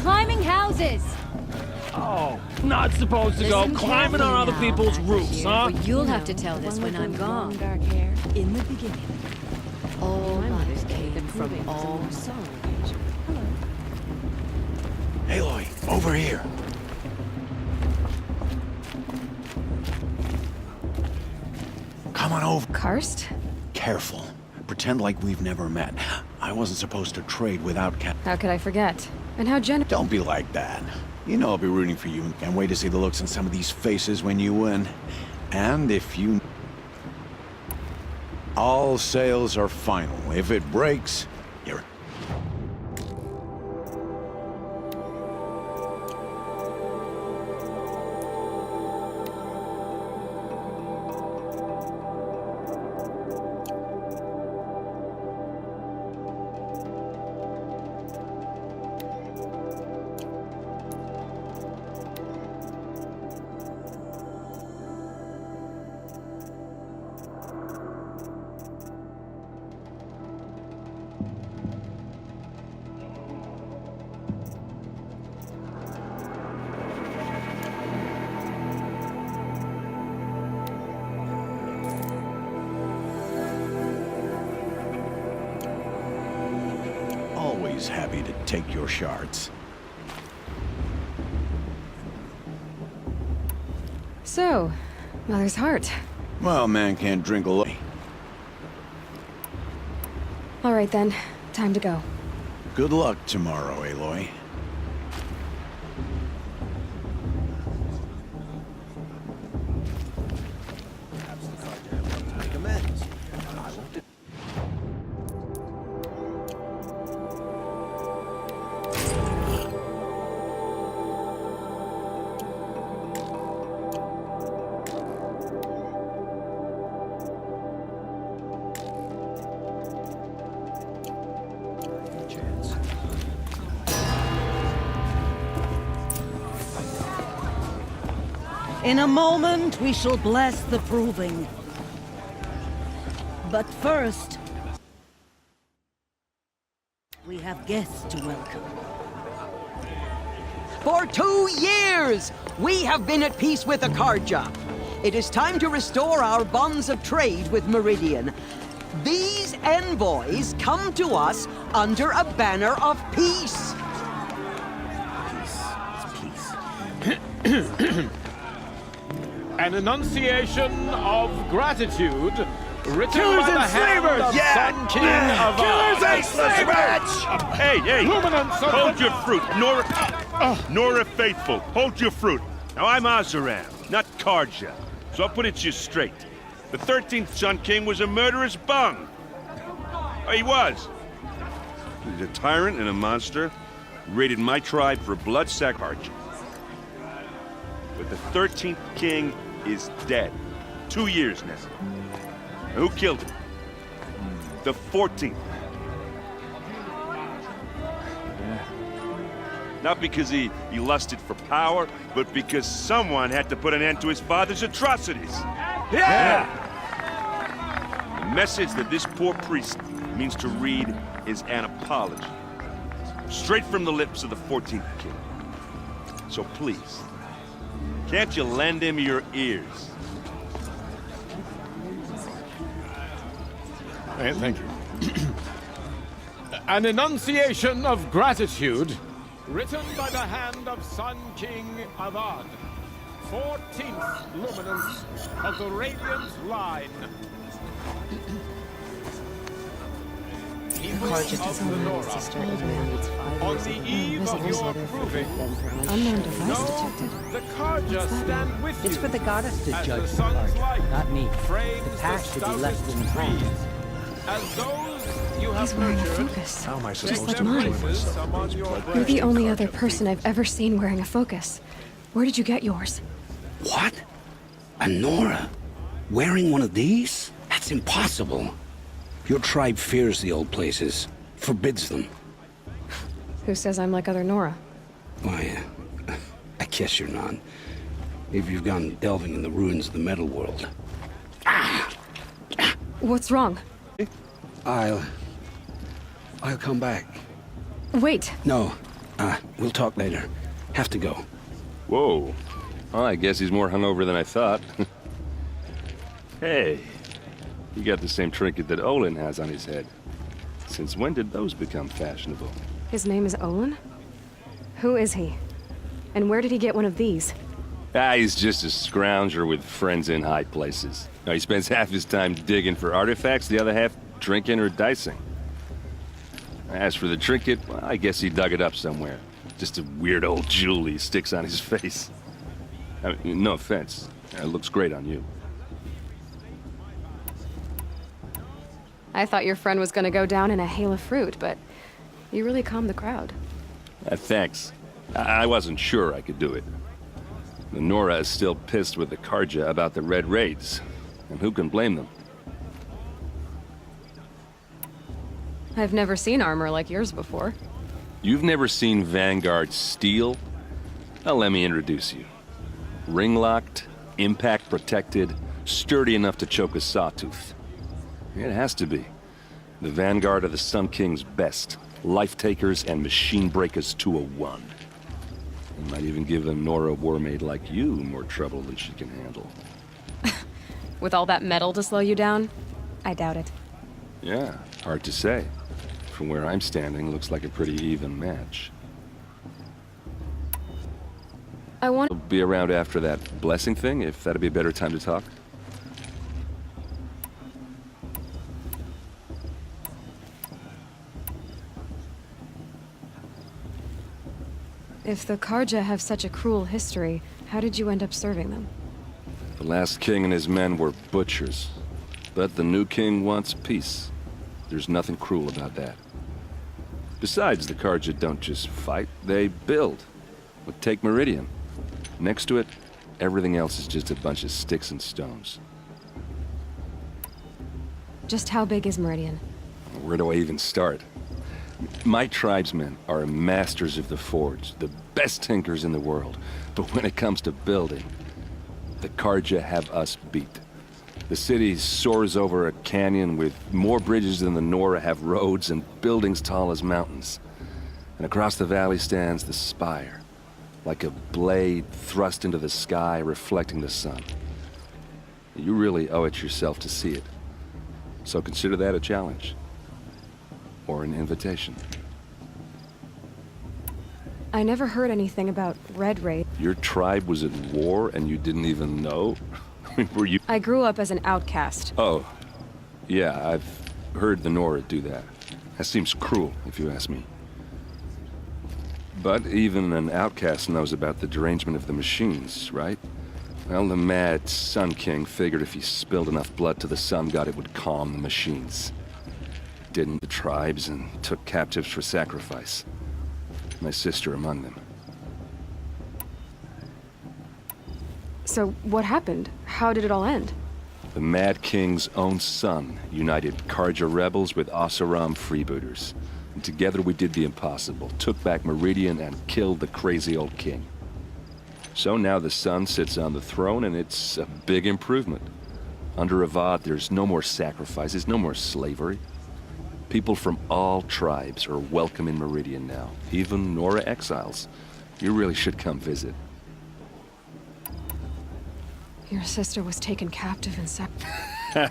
climbing houses. Oh, not supposed to go Listen climbing on other carefully now, people's Master roofs, Chief, huh? or you'll have to tell this when I'm gone. Dark hair in the beginning. All life came from all souls. Aloy, over here. Come on over. Karst? Careful. Pretend like we've never met. I wasn't supposed to trade without How could I forget? And how Don't be like that. You know I'll be rooting for you and can't wait to see the looks on some of these faces when you win. And if you... All sales are final. If it breaks, you're... Always happy to take your shards. So, Mother's heart. Well, man can't drink alone. All right then, time to go. Good luck tomorrow, Aloy. In a moment, we shall bless the proving. But first, we have guests to welcome. For 2 years, we have been at peace with Akarja. It is time to restore our bonds of trade with Meridian. These envoys come to us under a banner of peace. An enunciation of gratitude written Killers by the and hand slavers! of Yeah! Sun King of Killers and slavers! Hey, Luminance of hold the- your fruit. Nora Faithful, hold your fruit. Now, I'm Azaram, not Karja, so I'll put it to you straight. The 13th Sun King was a murderous bung. Oh, he was. He's a tyrant and a monster. Raided my tribe for blood sacrifice. But the 13th King is dead. 2 years now. Who killed him? The 14th. Not because he lusted for power, but because someone had to put an end to his father's atrocities. Yeah! The message that this poor priest means to read is an apology. Straight from the lips of the 14th King. So please, can't you lend him your ears? Thank you. An enunciation of gratitude written by the hand of Sun King Avad, 14th luminance of the Radiant Line. People of the Nora, on the eve of your proving, Unknown device know detected. the Karja stand with you. It's for the goddess to as judge the the sun's Karja, light not me. frames The past should be left stoutest in the past. trees. As those you have He's wearing a nurtured, focus. How am I Just supposed like to mine. enjoy myself Among in your these blood You're the thirsty only Karja other person I've ever seen wearing a focus. Where did you get yours? What? A Nora? Wearing one of these? That's impossible. Your tribe fears the old places, forbids them. Who says I'm like other Nora? Why, I guess you're not. If you've gone delving in the ruins of the metal world. What's wrong? I'll come back. Wait. No, We'll talk later. Have to go. Whoa. Well, I guess he's more hungover than I thought. Hey, you got the same trinket that Olin has on his head. Since when did those become fashionable? His name is Olin? Who is he? And where did he get one of these? He's just a scrounger with friends in high places. Now, he spends half his time digging for artifacts, the other half drinking or dicing. As for the trinket, well, I guess he dug it up somewhere. Just a weird old jewel he sticks on his face. I mean, no offense. It looks great on you. I thought your friend was gonna go down in a hail of fruit, but you really calmed the crowd. Thanks. I wasn't sure I could do it. The Nora is still pissed with the Karja about the Red Raids, and who can blame them? I've never seen armor like yours before. You've never seen Vanguard steel? Well, let me introduce you. Ring-locked, impact-protected, sturdy enough to choke a sawtooth. It has to be. The Vanguard of the Sun King's best. Life-takers and machine breakers to a one. It might even give a Nora warmaid like you more trouble than she can handle. With all that metal to slow you down? I doubt it. Yeah, hard to say. From where I'm standing, looks like a pretty even match. I want... I'll be around after that blessing thing, if that'd be a better time to talk. If the Karja have such a cruel history, how did you end up serving them? The last king and his men were butchers. But the new king wants peace. There's nothing cruel about that. Besides, the Karja don't just fight, they build. But take Meridian. Next to it, everything else is just a bunch of sticks and stones. Just how big is Meridian? Where do I even start? My tribesmen are masters of the forge, the best tinkers in the world. But when it comes to building, the Karja have us beat. The city soars over a canyon with more bridges than the Nora have roads and buildings tall as mountains. And across the valley stands the spire, like a blade thrust into the sky reflecting the sun. You really owe it yourself to see it. So consider that a challenge. Or an invitation. I never heard anything about Red Raid. Your tribe was at war and you didn't even know? Were you... I grew up as an outcast. Oh. Yeah, I've heard the Nora do that. That seems cruel, if you ask me. But even an outcast knows about the derangement of the machines, right? Well, the mad Sun King figured if he spilled enough blood to the Sun God, it would calm the machines. Didn't the tribes and took captives for sacrifice. My sister among them. So what happened? How did it all end? The Mad King's own son united Karja rebels with Oseram freebooters. And together we did the impossible, took back Meridian and killed the crazy old king. So now the son sits on the throne and it's a big improvement. Under Avad, there's no more sacrifices, no more slavery. People from all tribes are welcome in Meridian now, even Nora exiles. You really should come visit. Your sister was taken captive and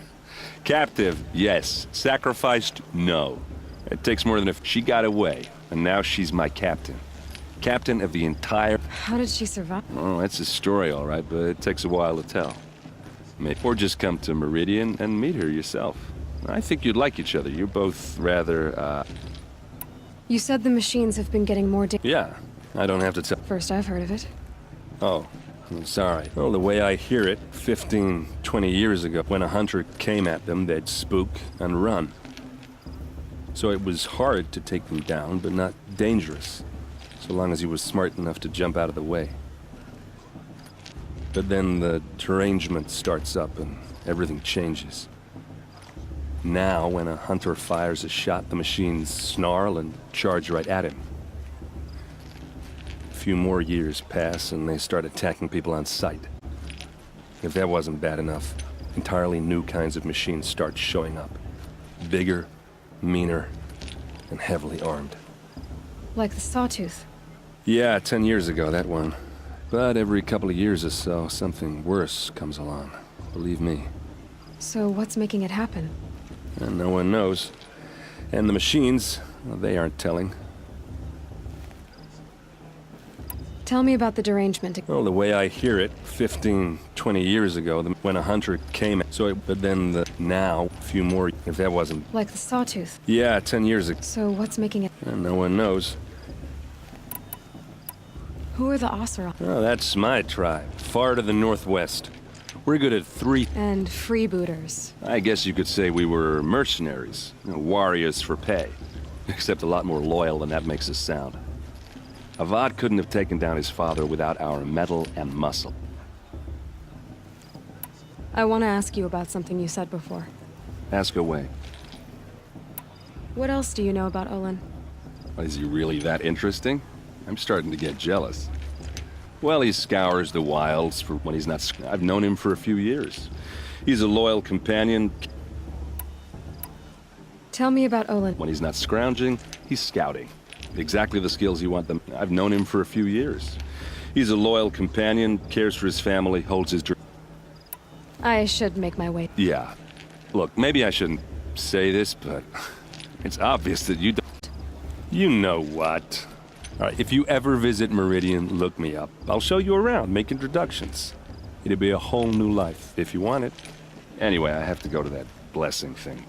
Captive, yes. Sacrificed, no. It takes more than if she got away, and now she's my captain. Captain of the entire... How did she survive? Oh, that's a story, all right, but it takes a while to tell. Or just come to Meridian and meet her yourself. I think you'd like each other. You're both rather, You said the machines have been getting more Yeah, I don't have to tell... First I've heard of it. Oh, I'm sorry. Well, the way I hear it, 15, 20 years ago, when a hunter came at them, they'd spook and run. So it was hard to take them down, but not dangerous, so long as he was smart enough to jump out of the way. But then the derangement starts up and everything changes. Now, when a hunter fires a shot, the machines snarl and charge right at him. A few more years pass and they start attacking people on sight. If that wasn't bad enough, entirely new kinds of machines start showing up. Bigger, meaner, and heavily armed. Like the Sawtooth. Yeah, 10 years ago, that one. But every couple of years or so, something worse comes along. Believe me. So what's making it happen? And no one knows. And the machines, well, they aren't telling. Tell me about the derangement. Well, the way I hear it, 15, 20 years ago, when a hunter came, but then now, a few more, if that wasn't... Like the sawtooth. Yeah, 10 years ago. So what's making it... And no one knows. Who are the Oseram? Oh, that's my tribe, far to the northwest. We're good at three... And freebooters. I guess you could say we were mercenaries, warriors for pay. Except a lot more loyal than that makes us sound. Avad couldn't have taken down his father without our metal and muscle. I want to ask you about something you said before. Ask away. What else do you know about Olin? Is he really that interesting? I'm starting to get jealous. Well, he scours the wilds for when he's not... I've known him for a few years. He's a loyal companion. Tell me about Olin. When he's not scrounging, he's scouting. Exactly the skills you want them. I've known him for a few years. He's a loyal companion, cares for his family, holds his... I should make my way. Yeah. Look, maybe I shouldn't say this, but it's obvious that you don't... You know what? All right, if you ever visit Meridian, look me up. I'll show you around, make introductions. It'll be a whole new life, if you want it. Anyway, I have to go to that blessing thing.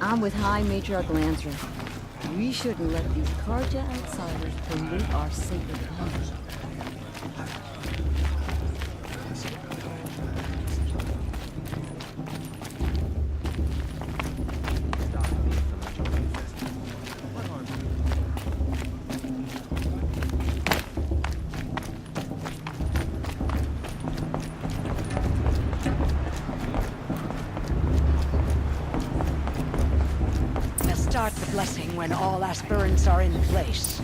I'm with High Matriarch Lansra. We shouldn't let these Carja outsiders pollute our sacred home. Start the blessing when all aspirants are in place.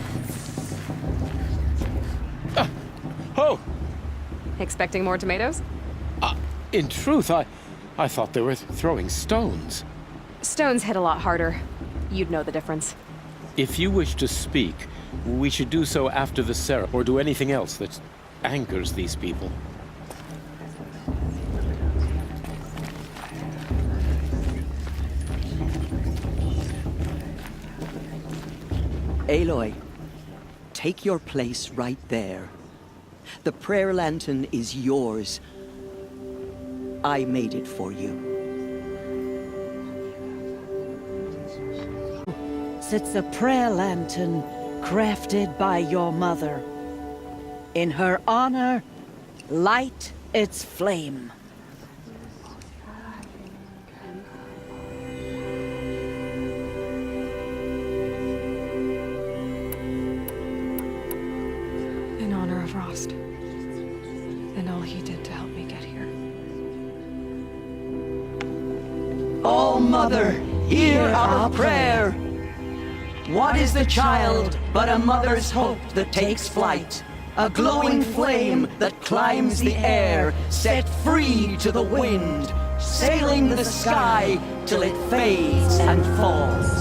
Oh! Expecting more tomatoes? In truth, I thought they were throwing stones. Stones hit a lot harder. You'd know the difference. If you wish to speak, we should do so after the ceremony, or do anything else that angers these people. Aloy, take your place right there. The prayer lantern is yours. I made it for you. Sits a prayer lantern crafted by your mother. In her honor, light its flame. In honor of Rost. And all he did to help me get here. Oh, Mother, hear our prayer. What is the child but a mother's hope that takes flight? A glowing flame that climbs the air, set free to the wind, sailing the sky till it fades and falls.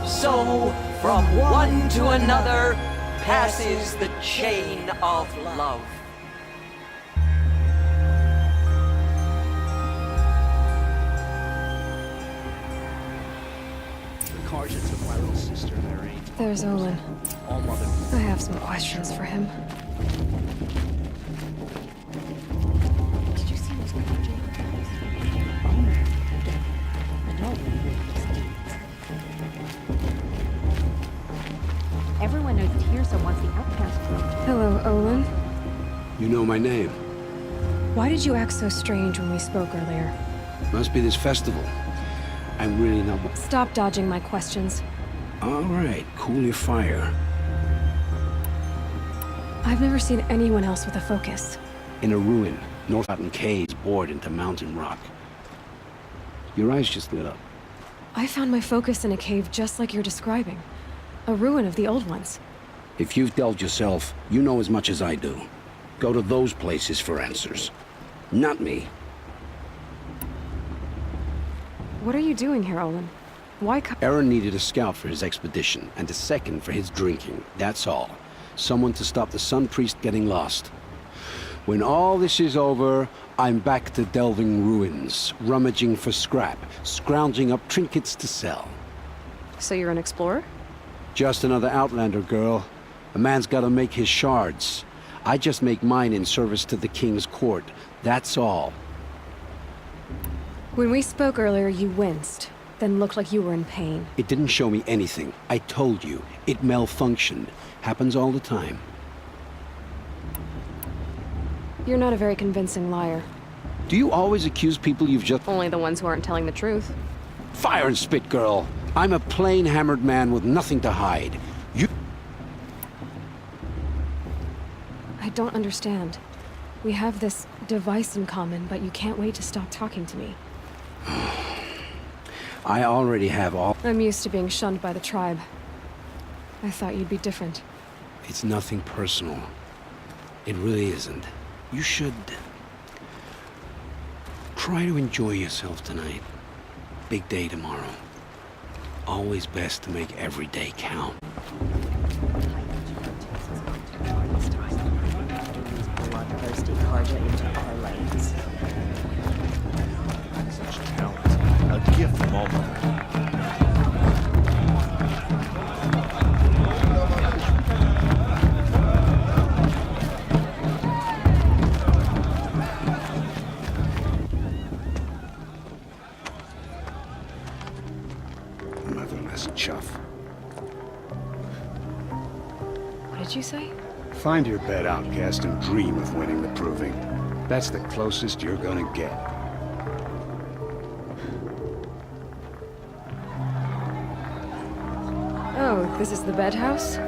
So, from one to another, passes the chain of love. The Carja took my little sister, Mary. There's Olin. All mother. I have some questions for him. Did you see those Carja? Everyone knows that Tirsa wants the outcast group. Hello, Olin. You know my name. Why did you act so strange when we spoke earlier? Must be this festival. I'm really not... Stop dodging my questions. All right, cool your fire. I've never seen anyone else with a focus. In a ruin, North Mountain caves bored into mountain rock. Your eyes just lit up. I found my focus in a cave just like you're describing. A ruin of the old ones. If you've delved yourself, you know as much as I do. Go to those places for answers. Not me. What are you doing here, Olin? Why Aaron needed a scout for his expedition, and a second for his drinking. That's all. Someone to stop the Sun Priest getting lost. When all this is over, I'm back to delving ruins, rummaging for scrap, scrounging up trinkets to sell. So you're an explorer? Just another Outlander, girl. A man's gotta make his shards. I just make mine in service to the King's court. That's all. When we spoke earlier, you winced, then looked like you were in pain. It didn't show me anything. I told you. It malfunctioned. Happens all the time. You're not a very convincing liar. Do you always accuse people you've just... Only the ones who aren't telling the truth. Fire and spit, girl. I'm a plain hammered man with nothing to hide. You... I don't understand. We have this device in common, but you can't wait to stop talking to me. I already have all... I'm used to being shunned by the tribe. I thought you'd be different. It's nothing personal. It really isn't. You should... try to enjoy yourself tonight. Big day tomorrow. Always best to make every day count. Bloodthirsty Karja into our lanes. Such talent. A gift from all mother. Motherless chuff. What did you say? Find your bed, outcast, and dream of winning the proving. That's the closest you're gonna get. Oh, this is the bedhouse?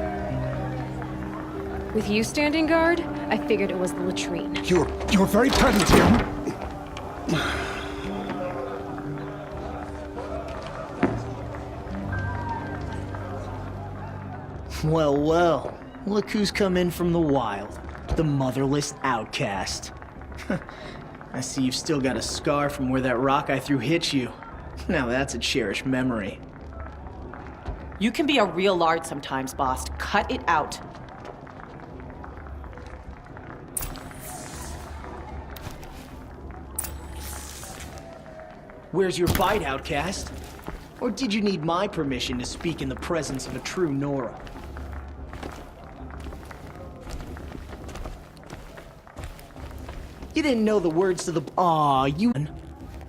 With you standing guard, I figured it was the latrine. Your very presence here... Well, well. Look who's come in from the wild. The motherless outcast. I see you've still got a scar from where that rock I threw hit you. Now that's a cherished memory. You can be a real lard sometimes, boss. Cut it out. Where's your bite, outcast? Or did you need my permission to speak in the presence of a true Nora? You didn't know the words to the... Aw, you...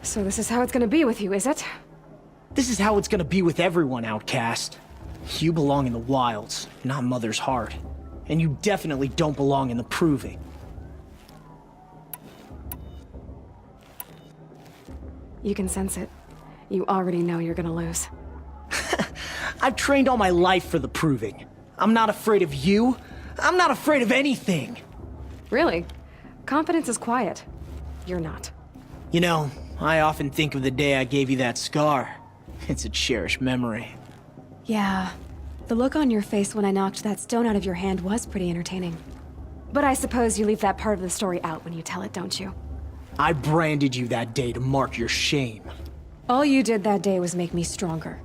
So this is how it's gonna be with you, is it? This is how it's gonna be with everyone, outcast. You belong in the wilds, not Mother's heart. And you definitely don't belong in the proving. You can sense it. You already know you're gonna lose. I've trained all my life for the proving. I'm not afraid of you. I'm not afraid of anything. Really? Confidence is quiet. You're not. You know, I often think of the day I gave you that scar. It's a cherished memory. Yeah. The look on your face when I knocked that stone out of your hand was pretty entertaining. But I suppose you leave that part of the story out when you tell it, don't you? I branded you that day to mark your shame. All you did that day was make me stronger.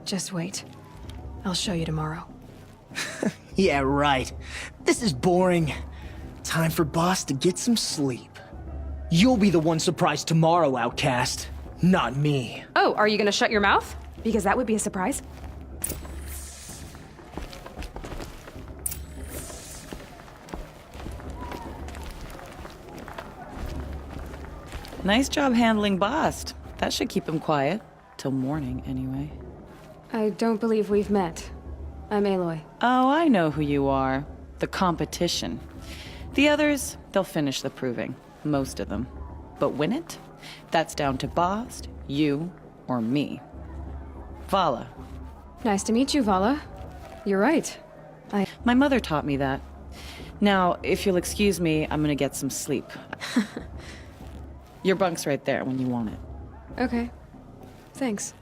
Just wait. I'll show you tomorrow. Yeah, right. This is boring. Time for Boss to get some sleep. You'll be the one surprised tomorrow, outcast. Not me. Oh, are you gonna shut your mouth? Because that would be a surprise. Nice job handling Bast. That should keep him quiet. Till morning, anyway. I don't believe we've met. I'm Aloy. Oh, I know who you are. The competition. The others, they'll finish the proving. Most of them. But win it? That's down to Bast, you, or me. Vala. Nice to meet you, Vala. You're right. My mother taught me that. Now, if you'll excuse me, I'm gonna get some sleep. Your bunk's right there when you want it. Okay. Thanks.